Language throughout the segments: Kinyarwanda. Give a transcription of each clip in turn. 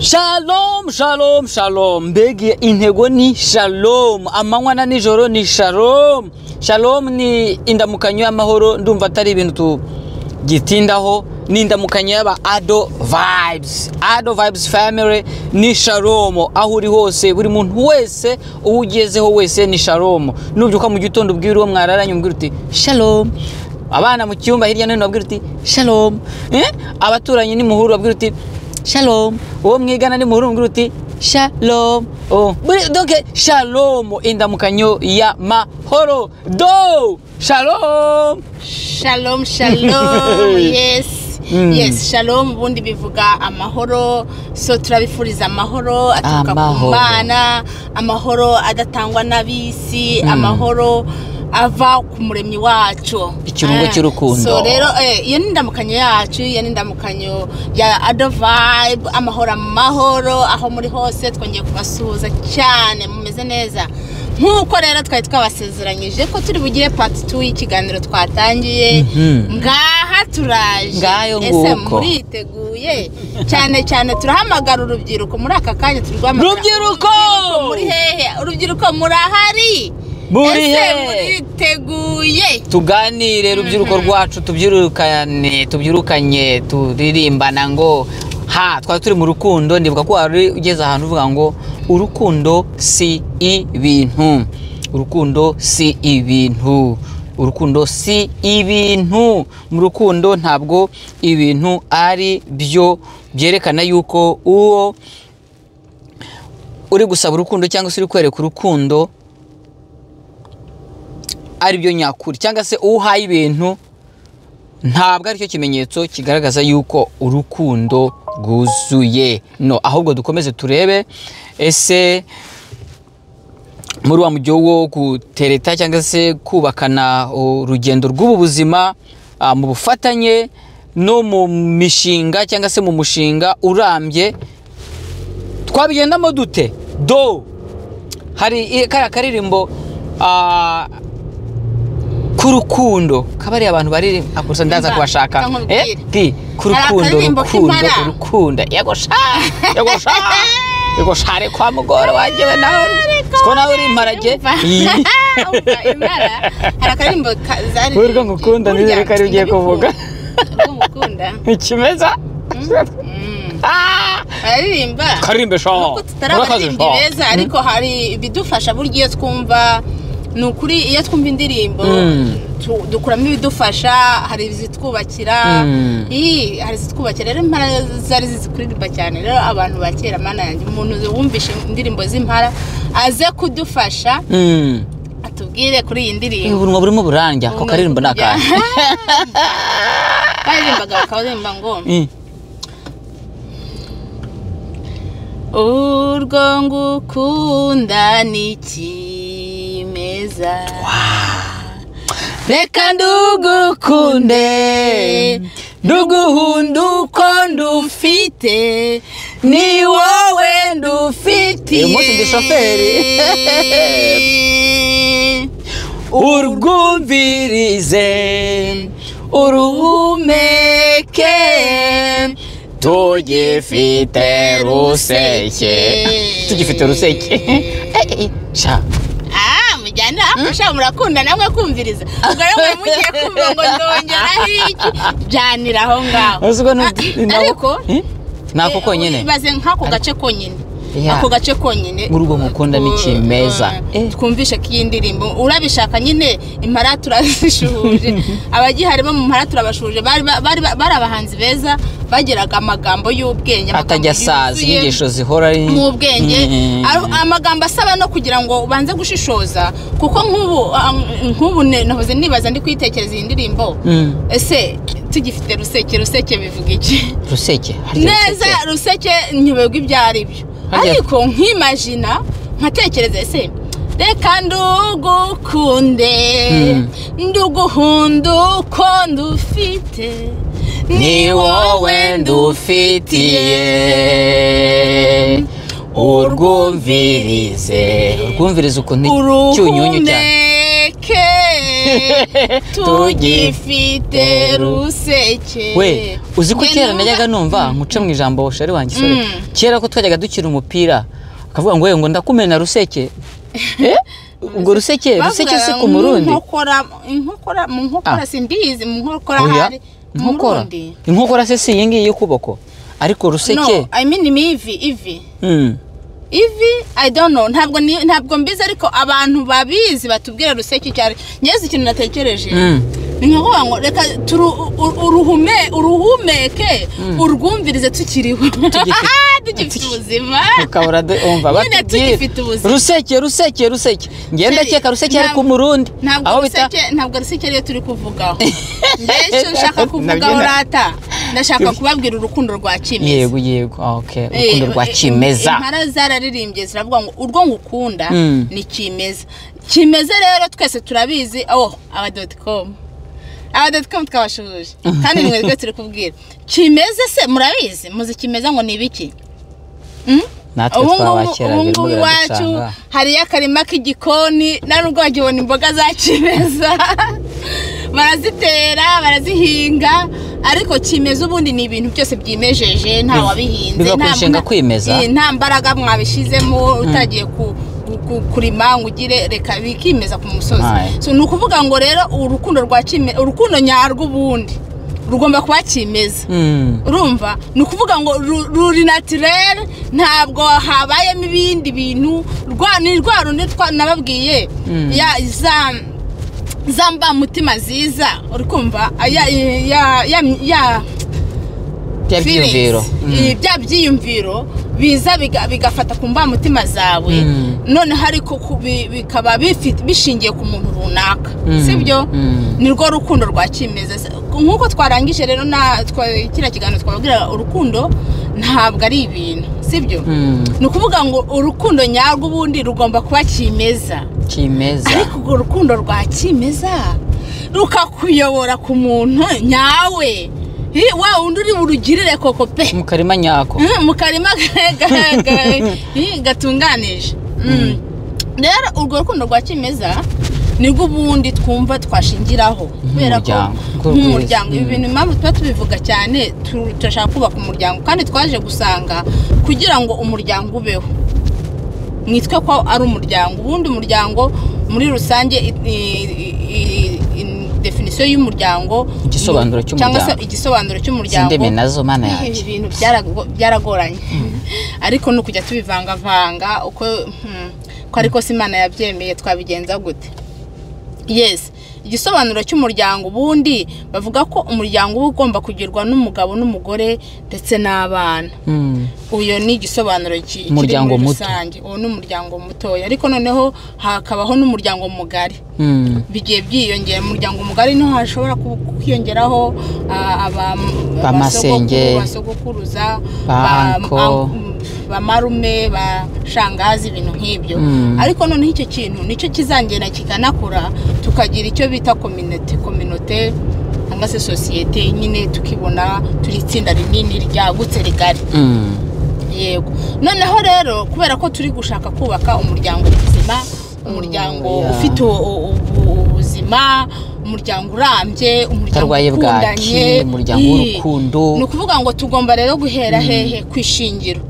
Shalom, shalom, shalom. Mbegi intego ni shalom. Amanywa na nijoro ni shalom. Shalom ni indamukanyo y'amahoro, ndumva atari ibintu tugitindaho. Ni indamukanyo y'aba Ado Vibes. Ado Vibes family ni shalom. Aho uri hose, buri muntu wese uwugezeho wese ni shalom. Nubyuka mu gitondo ubwira uwo mwararanye umbwira uti shalom. Abana mu cyumba hirya no hino babwira uti shalom. Abaturanyi ni muhuru babwira uti shalom. Uwo mwigana ni muhuru mbwira uti shalom. Donc shalom indamukanyo ya mahoro. Do shalom. Shalom, shalom. Yes. Yes, shalom ubundi bivuga amahoro. So turabifuriza amahoro aturuka ku Mana, amahoro adatangwa n'abisi, amahoro ava ku muremyi wacu, ikirungo cy'urukundo. So rero iyo nindamukanyo yacu, iyo nindamukanyo ya Ado Vibe, amahoro aho muri hose. Twongeye kubasuhuza cyane, mumeze neza. Nkuko rero twari twabasezeranyije ko turi bugire part 2 y'ikiganiro twatangiye. Ngaha turaje. Ngayo ese nguko muriteguye cyane cyane turahamagara urubyiruko muri aka kanya turwamagara. Rubyiruko muri hehe? Urubyiruko murahari? Muriteguye tuganire rubyiruko rwacu, tubyirukanye turirimbana ngo twari turi mu rukundo. Ndibuka ko wari ugeze ahantu uvuga ngo urukundo si ibintu, urukundo si ibintu, urukundo si ibintu. Mu rukundo ntabwo ibintu ari byo byerekana yuko uwo uri gusaba urukundo cyangwa se uri kwereka urukundo ari byo nyakuri, cyangwa se uhaye ibintu ntabwo ari cyo kimenyetso kigaragaza yuko urukundo rwuzuye. No, ahubwo dukomeze turebe ese muri wa mujyo wo gutereta cyangwa se kubakana urugendo rw'ubu buzima mu bufatanye no mu mishinga cyangwa se mu mushinga urambye twabigendamo dute. Do hari karirimbo kurukundo kabari abantu bari akusa ndaza kubashaka urukundo yego share kwa mugoro wajewe nawe ko nawe uri imparage impara. Harakarimbo zari urwo ngukunda nizere ko ari ugiye kuvuga ngukunda ikimeza aririmba karimbe sho tutarabarimbi beza, ariko hari bidufasha buryo iyo twumva. Nukuri iyo twumva indirimbo dukuramo ibidufasha. Hari izitwubakira, hari izitwubakira. Rero impara zari zikuririmba cyane. Rero abantu bakera Mana yanjye, umuntu wumvishe indirimbo z'impara aze kudufasha atubwire kuri iyi ndirimbo. Ubunwa burimo buranja ko karirimbo nakandi karirimbaga bakaririmba ngo urwo ngukunda nikimeza, reka ndugukunde nduguhunda uko ndufite, ni wowe ndufitiye. Uyu munsi ndi shoferi. Urwumvirize uruhumeke, tugifite ruseke. Tugifite ruseke. Mujyana afasha murakunda namwe kumviriza. Ubwo rero mugiye kumva ngo ndongera iki byanira aho ngaho. Ariko nako konyene baze nkako gace konyene. Ako gace konyene urwo mukunda nikimeza. Twumvishe kiyindirimbo urabishaka nyine. Impara turazishuje, abagiharimo mu mpara turabashuje. Bari abahanzi beza bageraga amagambo y'ubwenge, atajya saza, inyigisho zihora mu bwenge, amagambo asaba no kugira ngo ubanze gushishoza. Kuko nk'ubu nahoze nibaza ndi kwitekereza iyi ndirimbo, ese tugifite ruseke bivuga iki? Ruseke neza ruseke nyibego ibyari byo, ariko nkimagina nkatekereza ese reka ndugukunde nduguhunda uko ndufite, ni wowe ndufitiye. Urwumvirize ukuntu cyunyunyu cyane. tugifite ruseke. We uzi ko kera najyaga numva nkuce mu ijambo shari wanjye sore kera ko twajyaga dukira umupira akavuga ngo ndakumena ruseke ubwo ruseke si ku murundi inkokora simbizi mu nkokora hari inkokora se si yingi y'ukuboko ariko ruseke no I mean ivi I don't know ntabwo mbizi ariko abantu babizi batubwira ruseke cyane nyeze ikintu natekereje ni nkavuga ngo reka uruhumeke urwumvirize tukiriho tugifite ubuzima ukabura umva batugifite ubuzima ruseke ngenda cyeka ruseke ari ku murundi ntabwo ruseke ariyo turi kuvugaho mbese nshaka kuvugaho rata ndashaka kubabwira urukundo rwa kimeza yego okay urukundo rwa kimeza impara zararirimbye ziravuga ngo urwo ngukunda ni kimeza rero twese turabizi aba.com twabashuje kandi nimwe rwose turi kubwira kimeza se murabizi muzi kimeza ngo ni ibiki natwe twabakera ubu iwacu hari akarima k'igikoni nubwo bagibona imboga za kimeza barazitera barazihinga ariko kimeza ubundi ni ibintu byose byimejeje nta wabihinze nta mbaraga mwabishizemo utagiye kurima ngo ugire reka bikimeza ku musozi so ni ukuvuga ngo rero urukundo rwa kimeza urukundo nyarwo ubundi rugomba kuba kimeza urumva ni ukuvuga ngo ruri naturel ntabwo habayemo ibindi bintu rwa rundi nababwiye za mbamutima ziza uri kumva bya byiyumviro biza bigafata ku mbamutima zawe none hariko bikaba bishingiye ku muntu runaka sibyo nirwo rukundo rwa kimeza nkuko twarangije rero kira kiganiro twababwira urukundo ntabwo ari ibintu sibyo ni ukuvuga ngo urukundo nyarwo ubundi rugomba kuba kimeza ariko urwo rukundo rwa kimeza rukakuyobora ku muntu nyawe wa undi uri burugirire koko pe mu karima nyako mu karima gatunganije rero urwo rukundo rwa kimeza nibwo ubundi twumva twashingiraho kubera ko nk'umuryango ibi bintu impamvu tuba tubivuga cyane turashaka kubaka umuryango kandi twaje gusanga kugira ngo umuryango ubeho nitwe ko ari umuryango ubundi umuryango muri rusange definition y'umuryango igisobanuro cy'umuryango sindeme nazo mana yaje ibintu byaragoranye ariko no kujya tubivanga uko ariko Imana yabyemeye twabigenza gute yes igisobanuro cy'umuryango ubundi bavuga ko umuryango uba ugomba kugirwa n'umugabo n'umugore ndetse n'abana uyo ni igisobanuro cy'umuryango muto uwo ni umuryango mutoya ariko noneho hakabaho n'umuryango mugari bigiye byiyongera umuryango mugari no hashobora kwiyongeraho abasogokuruza bamarume bashangazi ibintu nk'ibyo ariko none icyo kintu nicyo kizangena kikanakura tukagira icyo bita communauté cyangwa se societe nyine tukibona turi itsinda rinini ryagutse rigari yego noneho rero kubera ko turi gushaka kubaka umuryango muzima umuryango ufite ubuzima umuryango urambye umuryango ukundanye umuryango w'urukundo ni ukuvuga ngo tugomba rero guhera hehe kwishingiro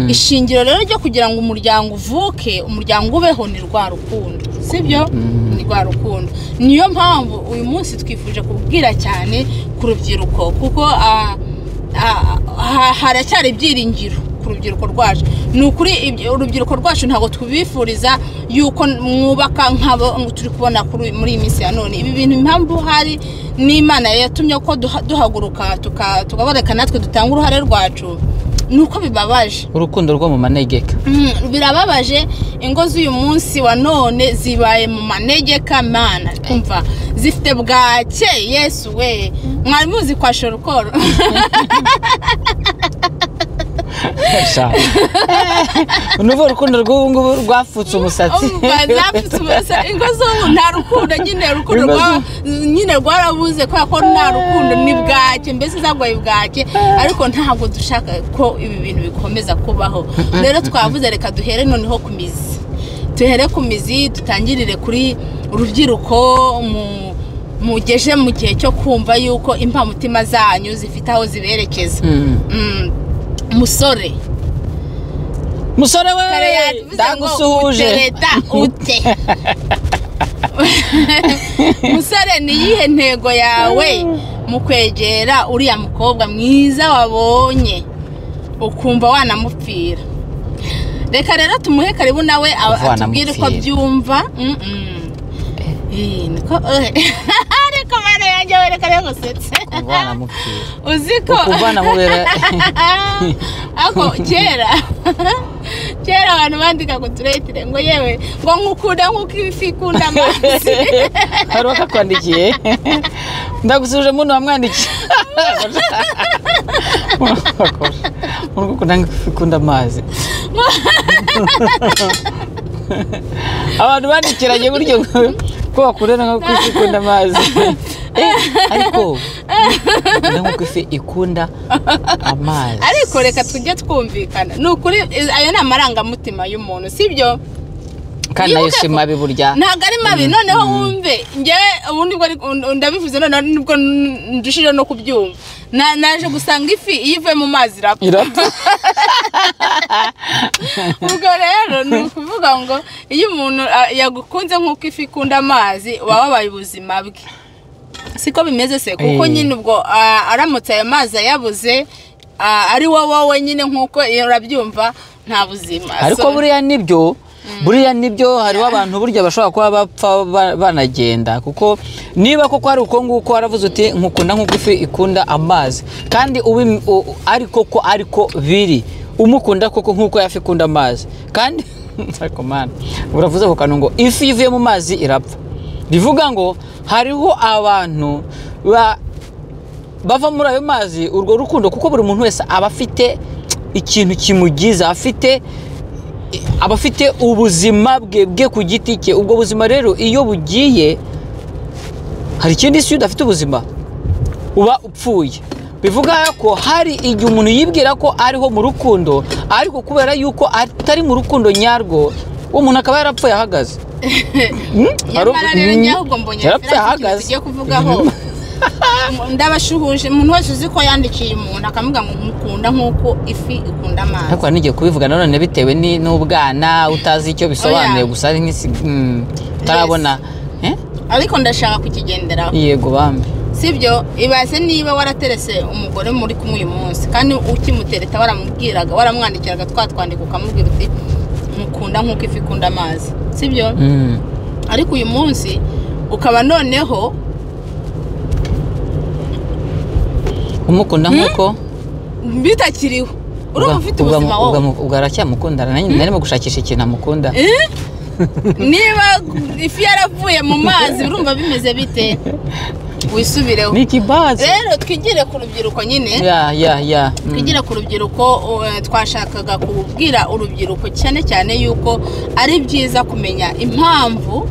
ishingiro rero ryo kugira ngo umuryango uvuke umuryango ubeho ni rwa rukundo sibyo ni rwa rukundo niyo mpamvu uyu munsi twifuje kubwira cyane ku rubyiruko kuko haracyari ibyiringiro ku rubyiruko rwacu ni ukuri urubyiruko rwacu ntabwo twibifuriza yuko mwubaka nk'abo turi kubona muri iyi minsi ya none ibi bintu impamvu hari n'Imana yatumye ko duhaguruka tukabareka natwe dutanga uruhare rwacu nuko bibabaje urukundo rwo mu manegeka birababaje ingo z'uyu munsi wa none zibaye mu manegeka mana kumva zifite bwake Yesu we mwari muzi kwa shorukoro nuvo urukundo rw'ubu rwafutse umusatsi ingo z'ubu nta rukundo nyine rwarabuze kubera ko nta rukundo ni bwake mbese zagwaye bwake ariko ntabwo dushaka ko ibi bintu bikomeza kubaho rero twavuze reka duhere noneho ku mizi dutangirire kuri urubyiruko mugeje mu gihe cyo kumva yuko impamutima zanyu zifite aho ziberekeza. Musore we ndagusuhuje ute musore, ni yihe ntego yawe mu kwegera uriya mukobwa mwiza wabonye ukumva wanamupfira? Reka rero tumuhe karibu nawe atubwire ko byumva. Ariko bana yanjye wereka rero gusetse uziko ukuvana mubera ako kera abantu bandika ku turetire ngo yewe ngo nkukunda nkuko ifi ikunda amazi. hari wakakwandikiye ndagusuje muntu wamwandikiye ukunda nk'ifi ikunda amazi. abantu bandikiranye buryo ko bakurana nko ifi ikunda amazi. Ariko nk'uko ifi ikunda amazi. Ariko reka tujye twumvikana, ni ukuri ayo ni amarangamutima y'umuntu, sibyo? Kandi nayo si mabi burya, ntabwo ari mabi. Noneho wumve njyewe ubundi ndabivuze, noneho nibwo ndushije no kubyumva. Naje gusanga ifi iyo ivuye mu mazi irapfa. Ubwo rero ni ukuvuga ngo iyo umuntu yagukunze nk'uko ifi ikunda amazi waba wabaye ubuzima bwe. Siko bimeze se, kuko nyine ubwo aramutse ayo mazi ayabuze ari wowe nyine nk'uko urabyumva nta buzima. Ariko buriya nibyo hariho abantu burya bashobora kuba bapfa banagenda, kuko niba koko hari uko nguko waravuze uti nkukunda nk'uko ifi ikunda amazi, kandi ariko biri umukunda koko nk'uko yafi ikunda amazi, kandi ariko man uravuze ko kantu ngo ifi ivuye mu mazi irapfa. Bivuga ngo hariho abantu bava muri ayo mazi urwo rukundo, kuko buri muntu wese aba afite ikintu kimugiza, aba afite ubuzima bwe ku giti cye. Ubwo buzima rero iyo bugiye, hari ikindi si udafite ubuzima uba upfuye. Bivuga ko hari igihe umuntu yibwira ko ariho mu rukundo, ariko kubera yuko atari mu rukundo nyarwo, uwo muntu akaba yarapfuye ahagaze. Nyamara rero njye ahubwo mbonye ahagaze tugiye kuvugaho. Ndabashuhuje umuntu wese uzi ko yandikiye umuntu akamuga ngo mukunda nk'uko ifi ikunda amazi. Ariko nige kubivuga none bitewe n'ubwana utazi icyo bisobanuye, gusa ari nk'isi tarabona. Ariko ndashaka kukigenderaho. Yego bambe. Sibyo, ibaze niba waraterese umugore muri kumwe uyu munsi, kandi ukimutereta waramubwiraga, waramwandikiraga twatwandika ukamubwira uti mukunda nk'uko ifi ikunda amazi, sibyo? Ariko uyu munsi ukaba noneho umukunda nk'uko bitakiriho, urumva ufite ubuzima wowe. Ubwo aracyamukundana, narimo gushakisha ikintu amukunda. Niba ifi yaravuye mu mazi urumva bimeze bite? Wisubireho. Ni kibazo. Rero twigire ku rubyiruko nyine. Twigire ku rubyiruko. Twashakaga kubwira urubyiruko cyane yuko ari byiza kumenya impamvu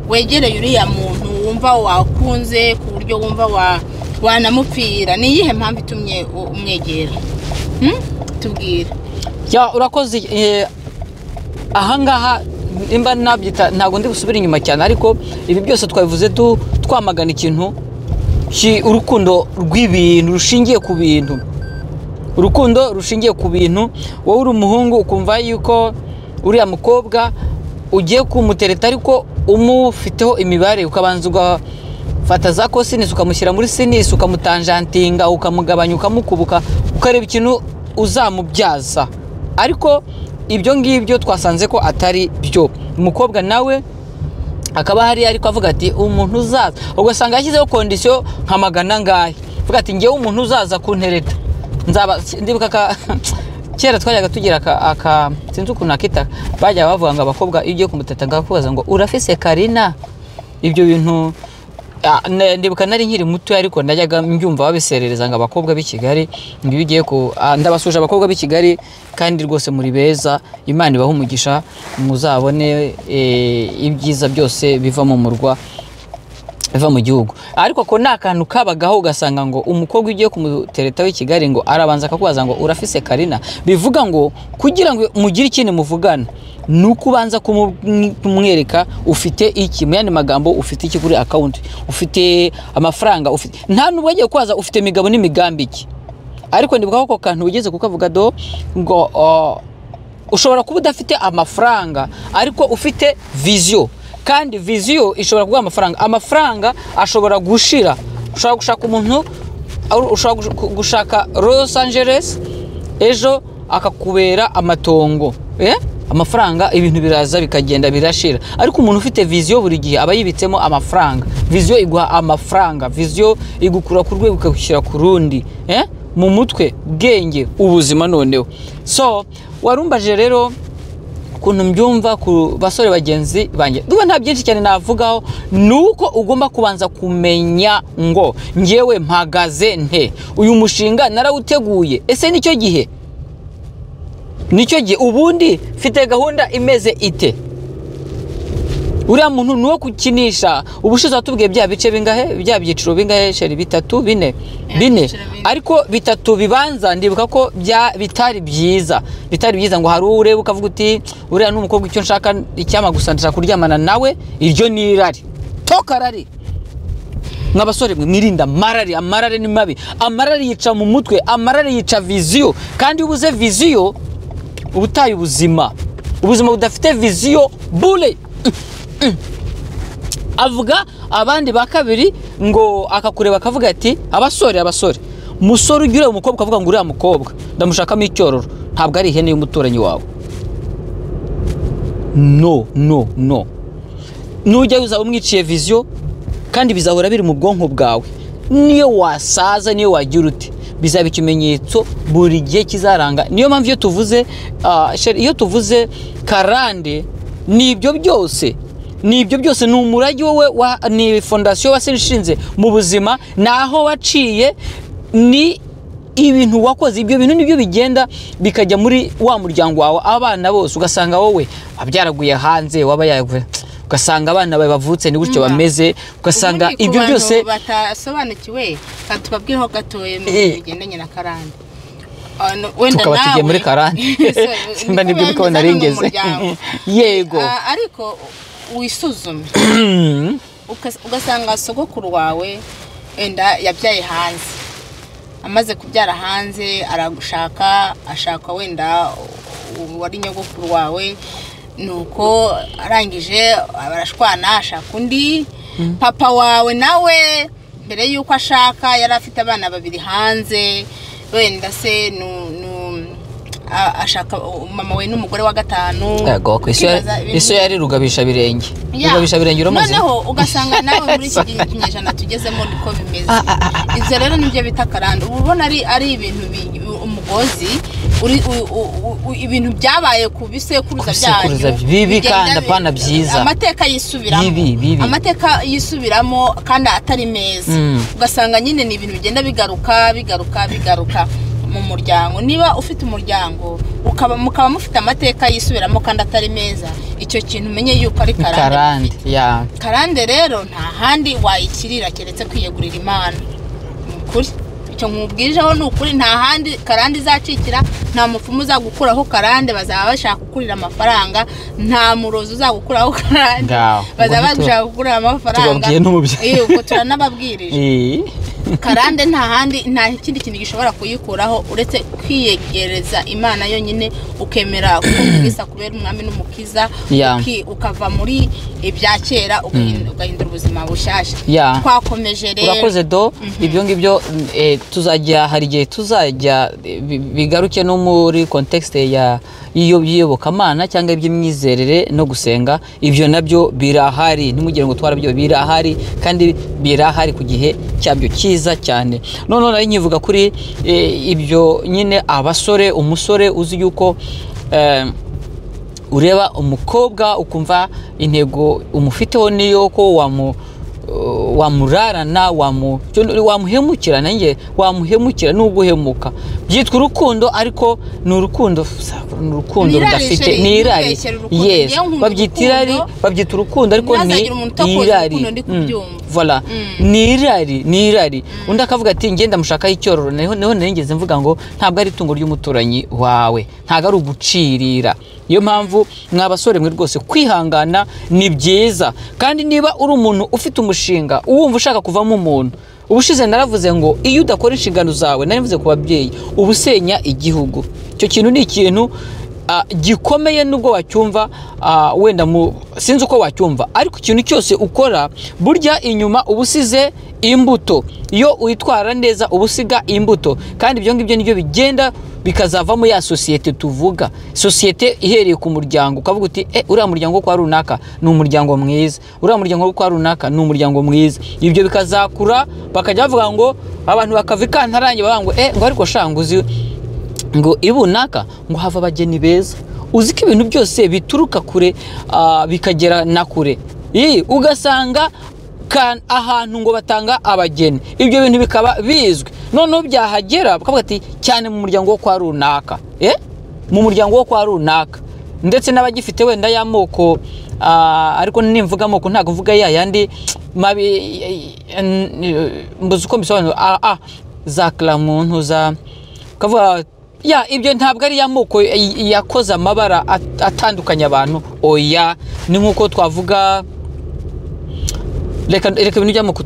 wegereye uriya muntu wumva wakunze ku buryo wumva wanamupfira. Ni iyihe mpamvu itumye umwegera? Tubwire. Urakoze. Ahangaha imba nabyita ntago ndi busubira inyuma cyane, ariko ibi byose twabivuze twamagana ikintu urukundo rw'ibintu rushingiye ku bintu. Urukundo rushingiye ku bintu. Wowe uri umuhungu ukumva yuko uriya mukobwa ugiye kumutereta, ariko umufiteho imibare, ukabanza ugafata za cosinus ukamushyira muri sinus, ukamutanjantinga, ukamugabanya, ukamukubuka, ukareba ikintu uzamubyaza. Ariko ibyo ngibyo twasanze ko atari byo. Umukobwa nawe akaba hari ariko avuga ati umuntu uzaza, ugasanga yashyizeho kondisiyo nka magana ngahe, avuga ati ngewe umuntu uzaza kuntereta nzaba ndibuka kera twajyaga tugira sinzi ukuntu akita, bajya bavuga ngo abakobwa iyo ugiye kumuteta ngakubaza ngo urafise Karina. Ibyo bintu ndibuka nari nkiri muto, ariko ndajyaga mbyumva babiserereza ngo abakobwa b'i Kigali ngo bigiye ndabasuje abakobwa b'i Kigali, kandi rwose muri beza, Imana ibaha umugisha, muzabone ibyiza byose biva mu murwa iva mu gihugu. Ariko ko nakantu kabagaho ugasanga ngo umukobwa ugiye kumutereta w'i Kigali ngo arabanza akakubaza ngo urafise Karina, bivuga ngo kugira ngo mugire ikintu muvugana nuko ubanza kumwereka ufite iki, mu yandi magambo ufite iki kuri account, ufite amafaranga, ufite nta nubwo agiye kwaza ufite migabo n'imigambi iki. Ariko ndibuka ko kantu ugeze kukavuga do ngo ushobora kuba udafite amafaranga ariko ufite vision, kandi vision ishobora kuguha amafaranga. Amafaranga ashobora gushira, ushobora gushaka umuntu, ushobora gushaka Los Angeles ejo akakubera amatongo, amafaranga ibintu biraza bikagenda birashira. Ariko umuntu ufite vision buri gihe aba yibitsemo amafaranga. Vision iguha amafaranga, vision igukura ku rwego ukagushyira ku rundi, mu mutwe, bwenge, ubuzima noneho. So warumbaje rero kuntu mbyumva ku basore bagenzi banjye, duwe nta byinshi cyane navugaho, nuko ugomba kubanza kumenya ngo ngewe mpagaze nte, uyu mushinga narawuteguye, ese nicyo gihe, ubundi mfite gahunda imeze ite. Uriya muntu nuwo kukinisha. Ubushize watubwiye bya bice bingahe, bya byiciro bingahe sheri, 3 4 ariko 3 bibanza ndibuka ko bitari byiza ngo hari ureba ukavuga uti uriya n'umukobwa icyo nshaka icyama gusa ndashaka kuryamana nawe, iryo nirari tokarari. Nk'abasore mwirinda amarari ni mabi. Amarari yica mu mutwe, amarari yica vision, kandi ubuze vision ubutaye ubuzima budafite vision bule. Avuga abandi ba kabiri ngo akakureba akavuga ati abasore musore ugira umukobwa akavuga ngo uriya mukobwa ndamushakamo icyororo, ntabwo ari ihene y'umuturanyi wawe. No nujya uza umwiciye vision, kandi bizahora biri mu bwonko bwawe. Niyo wasaza, niyo wagira uti, bizaba ikimenyetso buri gihe kizaranga. Niyo mpamvu iyo tuvuze karande, nibyo byose ni umurage wowe, ni fondasiyo washinze mu buzima, naho waciye, ni ibintu wakoze. Ibyo bintu nibyo bigenda bikajya muri wa muryango wawe, abana bose ugasanga wowe abyaraguye hanze, waba yaguye, ugasanga abana bawe bavutse ni gutyo bameze, ugasanga ibyo byose batasobanukiwe. Tubabwireho gatoye mu bigendanye na karande. Tukaba tugiye muri karande, simba nibyo biko naringeze. Yego, ariko wisuzume ugasanga sogokuru wawe enda yabyaye hanze, amaze kubyara hanze ashaka wenda wari nyogokuru wawe, nuko arangije barashwana, ashaka undi. Papa wawe nawe mbere yuko ashaka yari afite abana 2 hanze, wenda se ashaka mama we n'umugore wa 5. Yego, iso yari rugabisha birenge uramaze. Noneho ugasanga nawe muri iki kinyejana tugezemo niko bimeze. Izo rero nibyo bita karande. Ubona ari ibintu umugozi ibintu byabaye ku bisekuruza byanyu bibi, kandi apana byiza. Amateka yisubiramo kandi atari meza. Ugasanga nyine ni ibintu bigenda bigaruka mu muryango. Niba ufite umuryango mukaba mufite amateka yisubiramo kandi atari meza, icyo kintu umenye yuko ari karande. Karande rero nta handi wayikirira keretse kwiyegurira Imana. Kuri icyo nkubwijeho ni ukuri, nta handi karande izacikira, nta mupfumu uzagukuraho karande, bazaba bashaka gukurira amafaranga, nta murozi uzagukuraho karande, bazaba bashaka gukurira amafaranga. Ubwo turanababwirije. Karande nta handi, nta kindi kintu gishobora kuyikuraho uretse kwiyegereza Imana yonyine, ukemera kumvisa kubera umwami n'umukiza, ukava muri ibya kera ugahindura ubuzima bushasha. Twakomeje rero. Urakoze do. Ibyo ngibyo tuzajya, hari igihe tuzajya bigaruke no muri context y'iyobokamana cyangwa iby'imyizerere no gusenga. Ibyo nabyo birahari, ntimugire ngo twarabyo, birahari kandi birahari ku gihe cyabyo cyiza cyane. None nari nyivuga kuri ibyo nyine abasore, umusore uzi yuko ureba umukobwa ukumva intego umufiteho niyo ko wamurarana wamuhemukira nanjye wamuhemukira n'uguhemuka byitwa urukundo ariko ni urukundo rudafite ni irari yes babyita urukundo ariko ni irari voilà ni irari undi akavuga ati ngenda mushaka icyororo neho nengeze mvuga ngo ntabwo ari itungo ry'umuturanyi wawe ntabwo ari ugucirira iyo mpamvu mwabasore mwe rwose kwihangana ni byiza kandi niba uri umuntu ufite umushinga uwumva ushaka kuvamo umuntu ubushize naravuze ngo iyo udakora inshingano zawe narivuze ku babyeyi ubusenya igihugu icyo kintu ni ikintu gikomeye nubwo wacyumva wenda sinzi uko wacyumva ariko ikintu cyose ukora burya inyuma ubusize imbuto iyo uyitwara neza ubusiga imbuto kandi ibyo ngibyo nibyo bigenda bikazavamo ya societe tuvuga societe ihereye ku muryango ukavuga uti uriya muryango kwa runaka ni umuryango mwiza uriya muryango kwa runaka ni umuryango mwiza ibyo bikazakura bakajya bavuga ngo abantu bakavika ntarange bavuga ngo ariko shanguzi ngo ibunaka ngo hava abageni beza uziko ibintu byose bituruka kure bikagera na kure ugasanga ahantu ngo batanga abageni ibyo bintu bikaba bizwi noneho byahagera bakavuga ati cyane mu muryango wo kwa runaka mu muryango wo kwa runaka ndetse n'abagifite wenda y'amoko ariko nimvuga amoko ntago mvuga yandi mabi mbuze uko mbisobanura za klamuntu za kavuga ibyo ntabwo ari y'amoko yakoze amabara atandukanye abantu oya ni nkuko twavuga reka ibintu by'amoko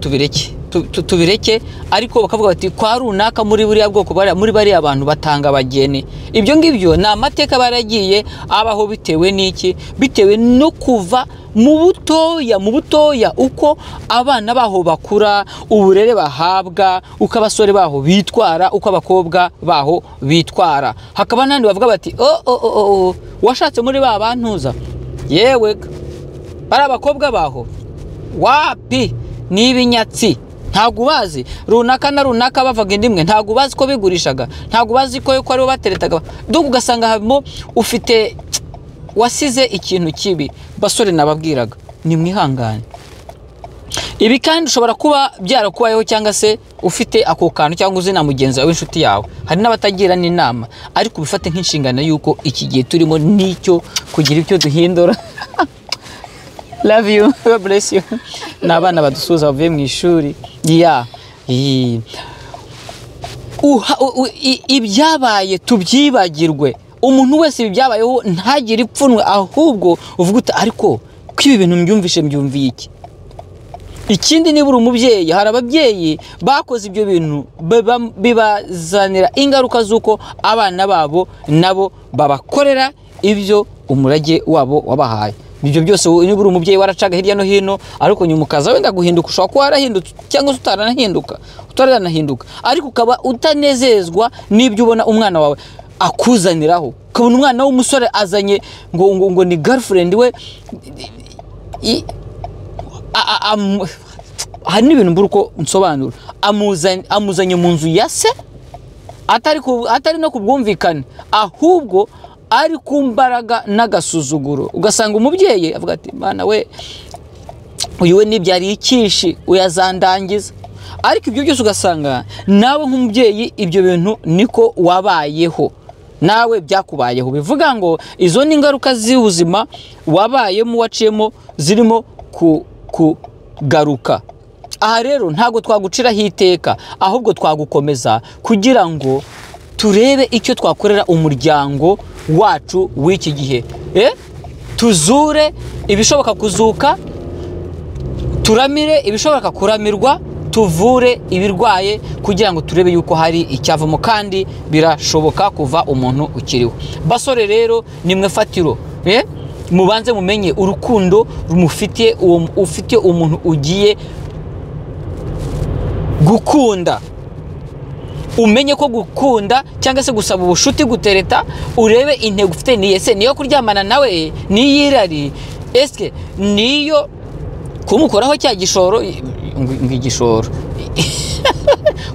tubireke ariko bakavuga bati kwa runaka muri buriya bwoko muri bariya abantu batanga abageni ibyo ngibyo ni amateka baragiye abaho bitewe n'iki bitewe no kuva mu butoya uko abana baho bakura uburere bahabwa uko abasore baho bitwara uko abakobwa baho bitwara hakaba nandi bavuga bati washatse muri ba bantuza yewe bari abakobwa baho wapi n'ibinyatsi ntago bazi runaka na runaka bavaga indimwe ntago bazi ko bigurishaga ntago bazi ko ari bo bateretaga donc ugasanga habimo ufite wasize ikintu kibi basore nababwiraga ni mwihangane ibi kandi ushobora kuba byarakubayeho cyangwa se ufite ako kantu cyangwa uzina mugenzi wawe inshuti yawe hari n'abatagira n'inama ariko ubifate nk'inshingano yuko iki gihe turimo nicyo kugira icyo duhindura love you God bless you n'abana badusuza bavuye mu ishuri ibyabaye tubyibagirwe umuntu wese ibyabayeho ntagire ipfunwe ahubwo uvuga uti ariko ko ibi bintu mbyumviye iki ikindi niba uri umubyeyi hari ababyeyi bakoze ibyo bintu bibazanira ingaruka z'uko abana babo nabo babakorera ibyo umurage wabo wabahaye ibyo byose niba uri umubyeyi waracaga hirya no hino ariko nyuma ukaza wenda guhinduka ushobora kuba warahindutse cyangwa se utaranahinduka ariko ukaba utanezezwa n'ibyo ubona umwana wawe akuzaniraho ukabona umwana w'umusore azanye ngo ni girlfriend we hari n'ibintu mbura uko nsobanura amuzanye mu nzu ya se atari no kubwumvikane ahubwo ari ku mbaraga n'agasuzuguro ugasanga umubyeyi avuga ati bana we uyu we nibyari ikishi uyazandangiza ariko ibyo byose ugasanga nawe nk'umubyeyi ibyo bintu niko wabayeho nawe byakubayeho bivuga ngo izo ni ingaruka z'ubuzima wabayemo waciyemo zirimo kugaruka aha rero ntabwo twaguciraho iteka ahubwo twagukomeza kugira ngo turebe icyo twakorera umuryango wacu w'iki gihe tuzure ibishoboka kuzuka turamire ibishoboka kuramirwa tuvure ibirwaye kugira ngo turebe yuko hari icyavamo kandi birashoboka kuva umuntu ukiriho basore rero nimwe fatiro mubanze mumenye urukundo ufite umuntu ugiye gukunda umenye ko gukunda cyangwa se gusaba ubushuti gutereta urebe intego ufite niyo kuryamana nawe niyirari eske niyo kumukoraho cya gishoro ngigishoro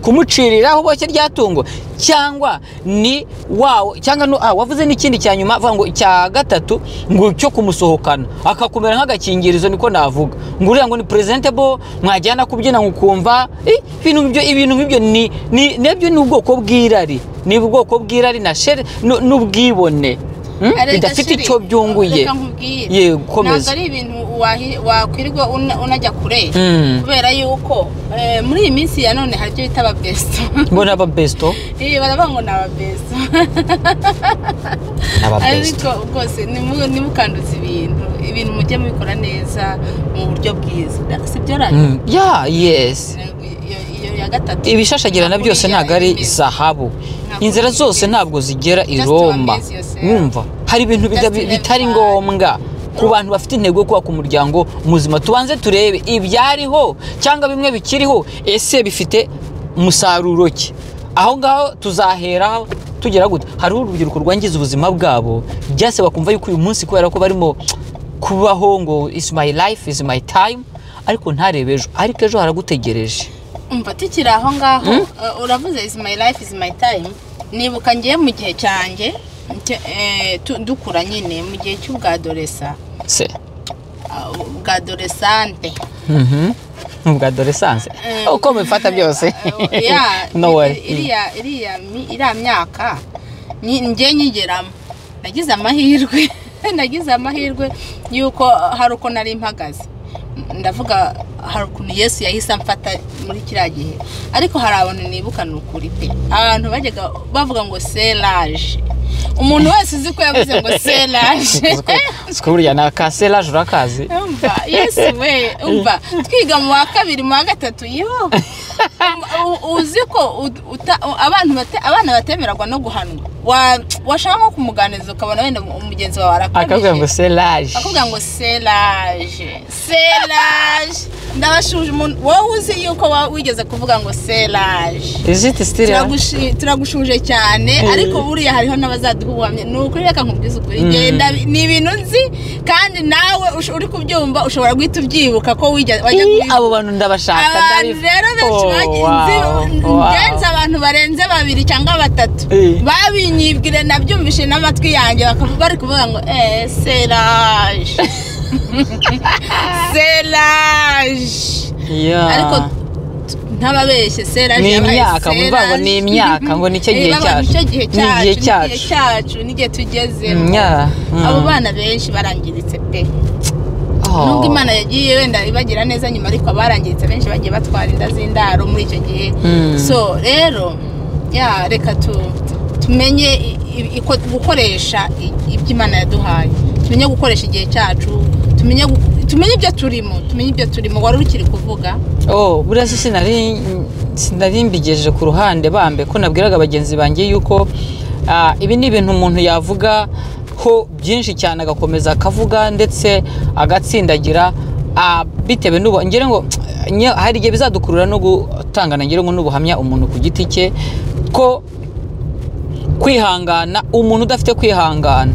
kumuciriraho boshye ryatungo, cyangwa ni wawe, cyangwa wavuze n'ikindi cya nyuma avuga ngo cya gatatu ngo cyo kumusohokana akakumera nk'agakingirizo, niko navuga ngo uriya ngo ni presentable, mwajyana kubyina nkukumva ibintu nk'ibyo nabyo ni ubwoko bw'irari, ni ubwoko bw'irari na shere n'ubwibone bidafite icyo byunguye. Yego, komeza. Ntabwo ari ibintu wakwirirwa unajya kure, kubera yuko muri iyi minsi ya none hari ibyo bita ababesto. Ngo n'ababesto? Baravuga ngo ni ababesto. Ariko rwose nimukanduza ibintu mujye mubikora neza mu buryo bwiza, sibyo rani? Yes. Ya gatatu ibishashagirana byose ntabwo ari zahabu, inzira zose ntabwo zigera i Roma. Wumva hari ibintu bitari ngombwa ku bantu bafite intego yo kubaka umuryango muzima. Tubanze turebe ibyariho cyangwa bimwe bikiriho, ese bifite umusaruro ki? Aho ngaho tuzahera tugera gute. Hari urubyiruko rwangiza ubuzima bwabo, byase bakumva yuko uyu munsi kubera ko barimo kubaho ngo is my life is my time, ariko ntarebe ejo, ariko ejo haragutegereje. Umva tikiri aho ngaho, uravuze is my life is my time. Nibuka ngiye mu gihe cyanjye dukura nyine mu gihe cy'ubwadoresa se ubwadoresante ubwadoresanse uko mufata byose. No way. Iriya myaka ngiye nyigeramo, nagize amahirwe yuko hari uko nari mpagaze. Ndavuga hari ukuntu Yesu yahise amfata muri kiriya gihe, ariko hari abantu nibuka n'ukuri pe, abantu bajyaga bavuga ngo selage. Umuntu wese uzi ko yavuze ngo selage burya na ka selage urakazi. Umva Yesu we, umva twiga mu wa kabiri mu wa gatatu, yo uzi ko abana batemeragwa no guhanwa, washaka nko kumuganiza ukabona wenda umugenzi wawe arakabije akavuga ngo selage, akavuga ngo selage. Ndabashuje umuntu wowe uzi yuko wigeze kuvuga ngo selage. Turagushuje cyane, ariko buriya hariho n'abazaduhuhamye. Nukuri reka nkubwize ukuri, genda ni ibintu nzi, kandi nawe uri kubyumva ushobora guhita ubyibuka ko wajya abo bantu ndabashaka rero benshi abantu barenze 2 cyangwa 3 babinyibwire nabyumvishe n'amatwi yanjye, bakavuga bari kuvuga ngo selage. Ariko ntababeshye selage y'imyaka, mvuga ni imyaka ngo nicyo gihe cyacu n'igihe tugeze. Abo bana benshi barangiritse pe, nubwo Imana yagiye wenda ibagira neza nyuma, ariko abarangiritse benshi bagiye batwara inda z'indaro muri icyo gihe. So rero reka tumenye gukoresha iby'Imana yaduhaye, tumenye gukoresha igihe cyacu, tumenye ibyo turimo. Wari ukiri kuvuga buriya sinari mbigejeje ku ruhande bambe ko nabwiraga bagenzi banjye yuko ibi ni ibintu umuntu yavuga ho byinshi cyane, agakomeza akavuga ndetse agatsindagira bitewe n'ubu ngire ngo hari igihe bizadukurura no gutangana ngire ngo n'ubuhamya umuntu ku giti cye, ko kwihangana, umuntu udafite kwihangana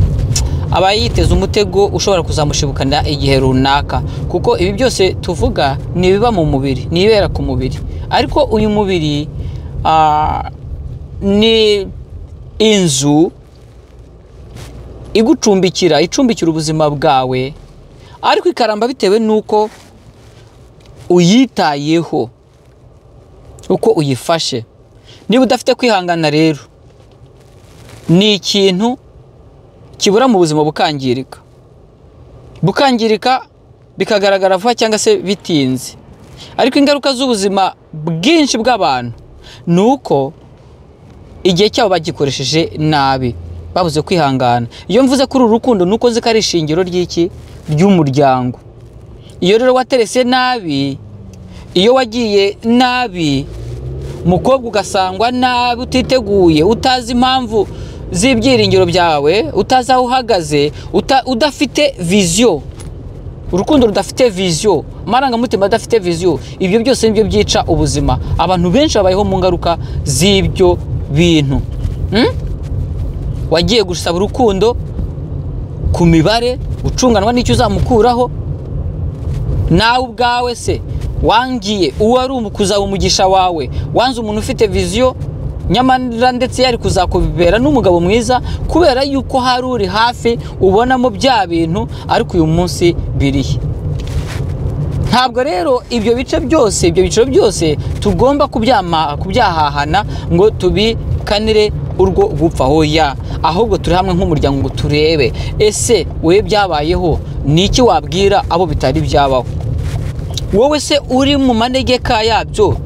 aba yiteze umutego ushobora kuzamushibukana igihe runaka, kuko ibi byose tuvuga ni biba mu mubiri, ni ibera ku mubiri. Ariko uyu mubiri ni inzu icumbikira ubuzima bwawe, ariko ikaramba bitewe n'uko uyitayeho, uko uyifashe. Niba udafite kwihangana rero, ni ikintu kibura mu buzima bukangirika bikagaragara vuba cyangwa se bitinze. Ariko ingaruka z'ubuzima bwinshi bw'abantu ni uko igihe cyabo bagikoresheje nabi, babuze kwihangana. Iyo mvuze kuri uru rukundo nuko nzi ko ari ishingiro ry'umuryango. Iyo rero waterese nabi, iyo wagiye nabi, mukobwa ugasangwa nabi, utiteguye, utazi impamvu z'ibyiringiro byawe, utazi aho uhagaze, udafite vision, urukundo rudafite vision, amarangamutima adafite vision, ibyo byose nibyo byica ubuzima. Abantu benshi babayeho mu ngaruka z'ibyo bintu. Wagiye gusaba urukundo ku mibare, ucunganwa n'icyo uzamukuraho, nawe ubwawe se wangiye uwo ari kuzaba umugisha wawe, wanze umuntu ufite viziyo nyamara ndetse yari kuzakubera n'umugabo mwiza kubera yuko hari uri hafi ubonamo bya bintu, ariko uyu munsi birihe. Ntabwo rero ibyo bice byose, ibyo biciro byose tugomba kubyahahana ngo tubikanire urwo gupfa hoya, ahubwo turi hamwe nk'umuryango ngo turebe ese we byabayeho ni iki wabwira abo bitari byabaho. Wowe se uri mu manegeka yabyo,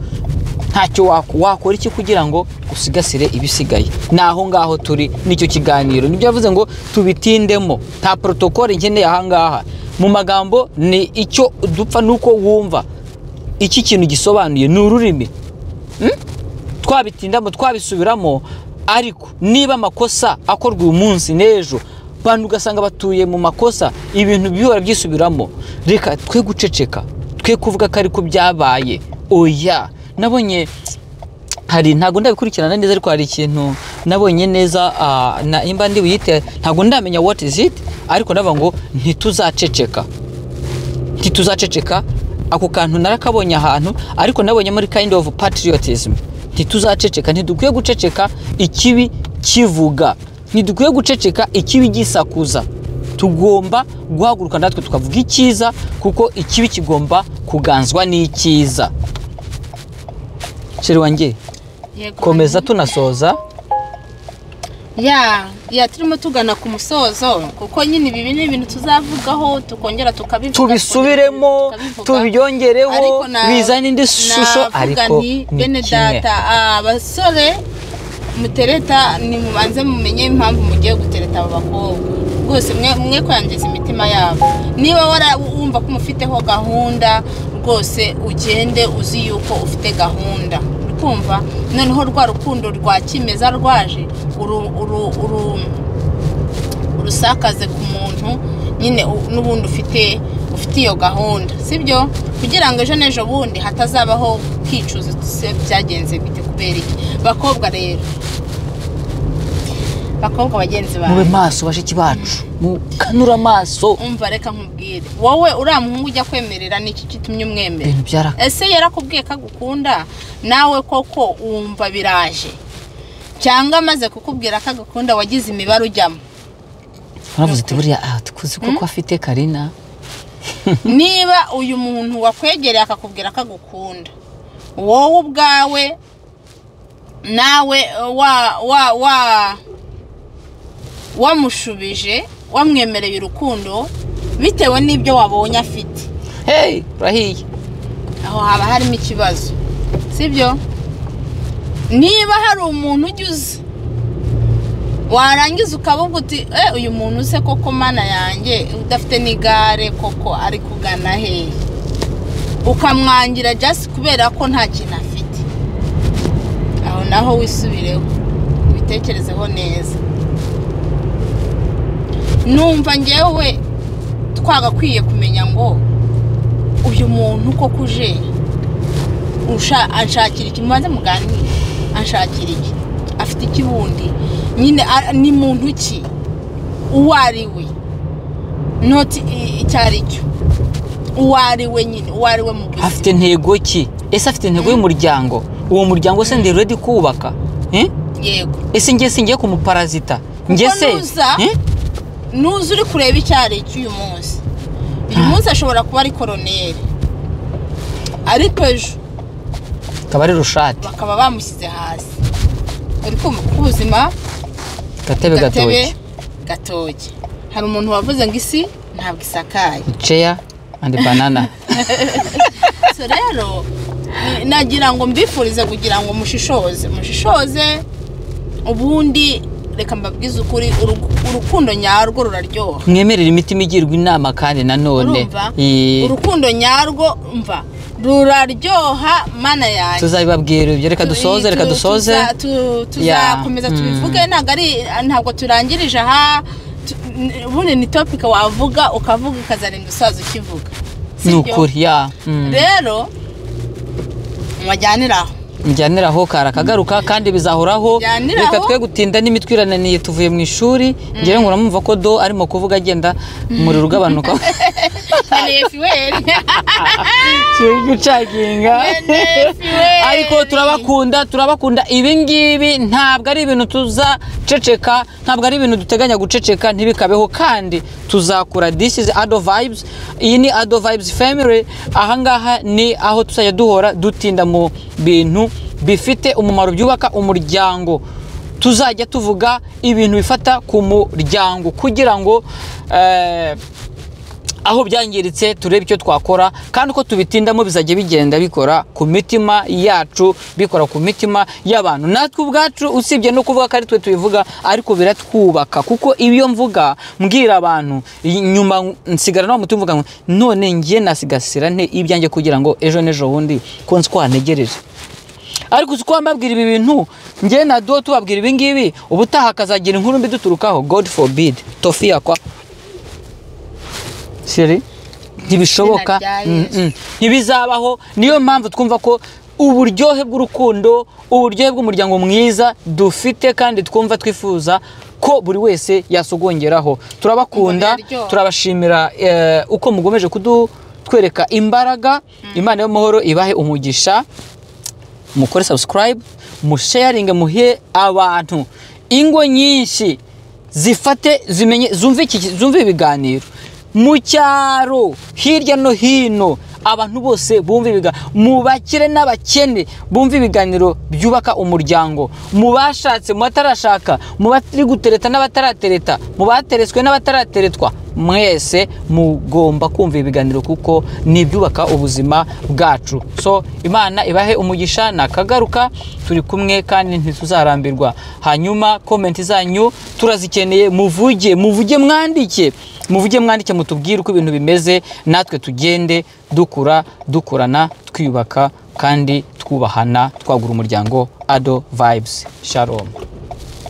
ntacyo wakora iki kugira ngo usigasire ibisigaye? Naho ngaho turi nicyo kiganiro, nibyo yavuze ngo tubitindemo, nta protocole nkeneye aha ngaha. Mu magambo ni icyo dupfa nuko wumva iki kintu gisobanuye, ni ururimi. Twabitindamo twabisubiramo, ariko niba amakosa akorwa uyu munsi n'ejo bantu ugasanga batuye mu makosa, ibintu bihora byisubiramo, reka twe guceceka, twe kuvuga ko ariko byabaye. Oya, nabonye hari, ntago ndabikurikirana neza, ariko hari ikintu nabonye neza, imba ndi wiyite, ntago ndamenya what is it, ariko ndavuga ngo ntituzaceceka. Ako kantu narakabonye ahantu, ariko nabonye muri kind of patriotism. Ntituzaceceka, ntidukwiye guceceka ikibi kivuga, ntidukwiye guceceka ikibi gisakuza. Tugomba guhaguruka natwe tukavuga icyiza, kuko ikibi kigomba kuganzwa n'icyiza. Sheri wanjye, komeza tunasoza. Ya turimo tugana ku musozo, kuko nyine ibi ni ibintu tuzavugaho tukongera tukabivuga, tubisubiremo, tubyongereho, bizana indi shusho. Ariko bene data, abasore mutereta, ni mubanze mumenye impamvu mugiye gutereta aba bakobwa rwose, mwe kwangiza imitima yabo. Niba wumva ko mufiteho gahunda rwose, ugende uzi yuko ufite gahunda, kumva noneho rwa rukundo rwa kimeza rwaje urusakaze ku muntu nyine n'ubundi ufite iyo gahunda, sibyo? Kugira ngo ejo n'ejo bundi hatazabaho kwicuza byagenze bite kubera iki. Bakobwa rero, bakobwa bagenzi bawe, mube maso bashiki bacu, mukanura amaso. Umva reka nkubwire, wowe uriya muhungu ujya kwemerera niki kitumye umwemera? Ese yarakubwiye ko agukunda, nawe koko wumva biraje? Cyangwa amaze kukubwira ko agukunda wagize imibare ujyamo? Uravuze ati buriya tukuzi ko afite Karina. Niba uyu muntu wakwegereye akakubwira ko agukunda, wowe ubwawe nawe wamushubije, wamwemereye urukundo bitewe n'ibyo wabonye afite, hey rahiye, aho haba harimo ikibazo, sibyo? Niba hari umuntu ugize warangiza ukavuga uti uyu muntu se koko mana yanjye udafite n'igare koko ari kugana he, ukamwangira just kubera ko nta kintu afite, aho naho wisubireho ubitekerezeho neza. Numva ngewe twagakwiye kumenya ngo uyu muntu koko uje anshakira iki, mubanze muganire, anshakira iki, afite iki bundi, nyine ni muntu ki, uwo ari we, not icyari cyo, uwo ari we nyine, uwo ari we mu buzima, afite intego ki? Ese afite intego y'umuryango? Uwo muryango se ndi ready kubaka? Yego. Ese ngiye kumuparazita? Nuzi uri kureba icyari cy'uyu munsi. Uyu munsi ashobora kuba ari koroneri, ariko ejo akaba ari rushati, bakaba bamushyize hasi. Uri kumva ko ubuzima gatebe gatoki. Hari umuntu wavuze ngo isi ntabwo isakaye, chair and banana. So rero nagira ngo mbifurize kugira ngo mushishoze ubundi reka mbabwize ukuri, urukundo nyarwo ruraryoha. Mwemerera imitima igirwa inama kandi nanone urukundo nyarwo umva ruraryoha mana yanjye. Tuzabibabwira ibyo, reka dusoze tuzakomeza tubivuge, ntabwo turangirije aha. Ubundi ni topic wavuga ukavuga ukazarinda usaza ukivuga, nukuri ya rero mujyaniraho karakagaruka kandi bizahoraho. Reka twe gutinda n'imitwirananiye, tuvuye mu ishuri, ngire ngo uramumva ko do arimo kuvuga agenda muri rugabanuka. nkeneye fuel gucaginga ariko turabakunda ibi ngibi ntabwo ari ibintu tuzaceceka, ntabwo ari ibintu duteganya guceceka ntibikabeho, kandi tuzakura. This is Ado Vibes, iyi ni Ado Vibes family. Ahangaha ni aho tuzajya duhora dutinda mu bintu bifite umumaro, byubaka umuryango. Tuzajya tuvuga ibintu bifata ku muryango kugira ngo aho byangiritse turebe icyo twakora, kandi uko tubitindamo bizajya bigenda bikora ku mitima yacu, bikora ku mitima y'abantu. Natwe ubwacu usibye no kuvuga ko ari twe tubivuga, ariko biratwubaka, kuko ibyo mvuga mbwira abantu nyuma nsigara no mutumvuga ngo none ngiye nasigasira nte ibyanjye kugira ngo ejo nejo bundi ko nswantegereje. Ariko uko mbabwira ibi bintu ngiye na do tubabwira ibi ngibi, ubutaha kazagira inkuru mbi duturukaho, God forbid, Tofia kwa Siri ntibishoboka, ntibizabaho. Niyo mpamvu twumva ko uburyohe bw'urukundo, uburyohe bw'umuryango mwiza dufite, kandi twumva twifuza ko buri wese yasogongeraho. Turabakunda, turabashimira uko mugomeje kudutwereka imbaraga. Imana y'amahoro ibahe umugisha. Mukore subscribe, musharinge, muhe abantu ingo nyinshi zifate zimenye zumve ibiganiro mu cyaro hirya no hino, abantu bose bumva ibiganiro, mu bakire n'abakene bumva ibiganiro byubaka umuryango, mu bashatse, mu batarashaka, mu batari gutereta n'abataratereta, mu bateretswe n'abatarateretwa, mwese mugomba kumva ibiganiro kuko ni byubaka ubuzima bwacu. So Imana ibahe umugisha, nakagaruka turi kumwe kandi ntituzarambirwa. Hanyuma comment zanyu turazikeneye, muvuge mwandike mutubwire uko ibintu bimeze, natwe tugende dukurana, twiyubaka kandi twubahana, twagura umuryango Ado Vibes. Shalom.